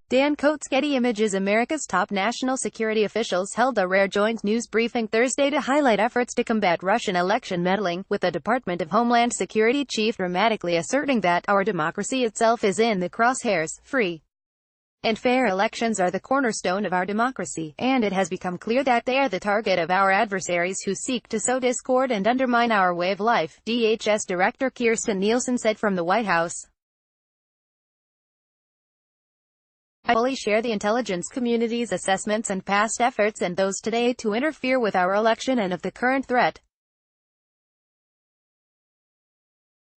Dan Coates. Getty Images. America's top national security officials held a rare joint news briefing Thursday to highlight efforts to combat Russian election meddling, with the Department of Homeland Security chief dramatically asserting that our democracy itself is in the crosshairs. Free and fair elections are the cornerstone of our democracy, and it has become clear that they are the target of our adversaries who seek to sow discord and undermine our way of life, DHS Director Kirstjen Nielsen said from the White House. I fully share the intelligence community's assessments and past efforts and those today to interfere with our election and of the current threat.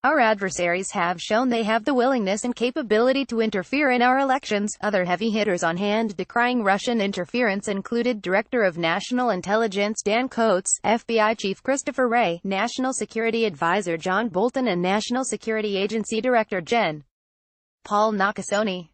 Our adversaries have shown they have the willingness and capability to interfere in our elections. Other heavy hitters on hand decrying Russian interference included Director of National Intelligence Dan Coates, FBI Chief Christopher Wray, National Security Advisor John Bolton and National Security Agency Director Gen. Paul Nakasone.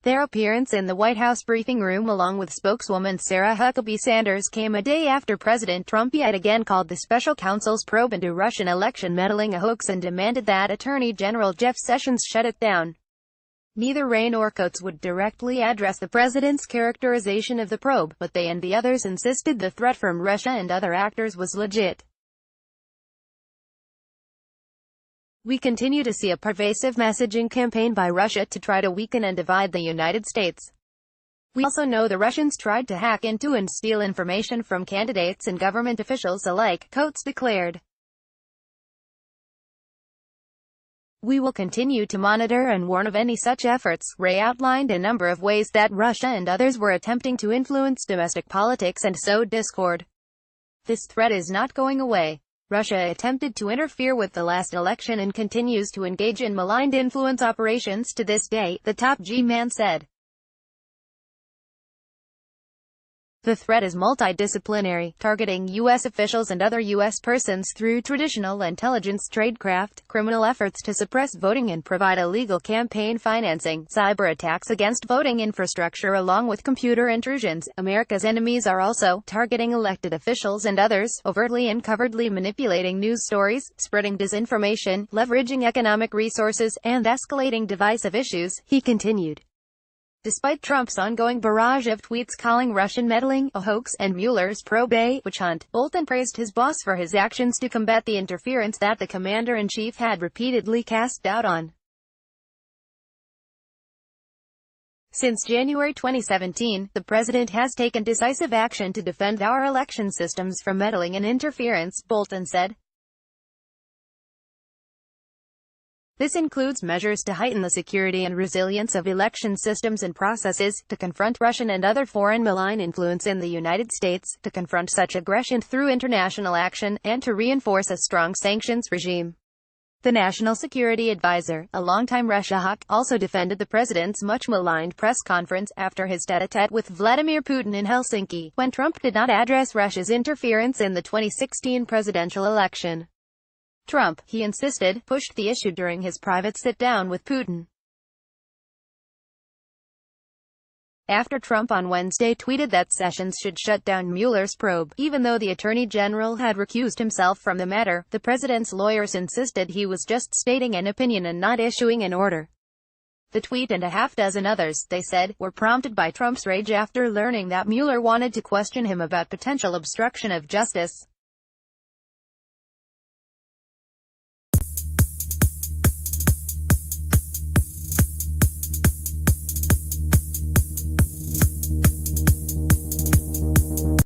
Their appearance in the White House briefing room along with spokeswoman Sarah Huckabee Sanders came a day after President Trump yet again called the special counsel's probe into Russian election meddling a hoax and demanded that Attorney General Jeff Sessions shut it down. Neither Wray nor Coates would directly address the president's characterization of the probe, but they and the others insisted the threat from Russia and other actors was legit. We continue to see a pervasive messaging campaign by Russia to try to weaken and divide the United States. We also know the Russians tried to hack into and steal information from candidates and government officials alike, Coates declared. We will continue to monitor and warn of any such efforts. Wray outlined a number of ways that Russia and others were attempting to influence domestic politics and sow discord. This threat is not going away. Russia attempted to interfere with the last election and continues to engage in malign influence operations to this day, the top G-man said. The threat is multidisciplinary, targeting U.S. officials and other U.S. persons through traditional intelligence, tradecraft, criminal efforts to suppress voting and provide illegal campaign financing, cyber attacks against voting infrastructure along with computer intrusions. America's enemies are also targeting elected officials and others, overtly and covertly manipulating news stories, spreading disinformation, leveraging economic resources, and escalating divisive issues, he continued. Despite Trump's ongoing barrage of tweets calling Russian meddling a hoax and Mueller's probe a witch hunt, Bolton praised his boss for his actions to combat the interference that the commander-in-chief had repeatedly cast doubt on. Since January 2017, the president has taken decisive action to defend our election systems from meddling and interference, Bolton said. This includes measures to heighten the security and resilience of election systems and processes, to confront Russian and other foreign malign influence in the United States, to confront such aggression through international action, and to reinforce a strong sanctions regime. The National Security Advisor, a longtime Russia hawk, also defended the president's much-maligned press conference after his tête-à-tête with Vladimir Putin in Helsinki, when Trump did not address Russia's interference in the 2016 presidential election. Trump, he insisted, pushed the issue during his private sit-down with Putin. After Trump on Wednesday tweeted that Sessions should shut down Mueller's probe, even though the Attorney General had recused himself from the matter, the president's lawyers insisted he was just stating an opinion and not issuing an order. The tweet and a half-dozen others, they said, were prompted by Trump's rage after learning that Mueller wanted to question him about potential obstruction of justice.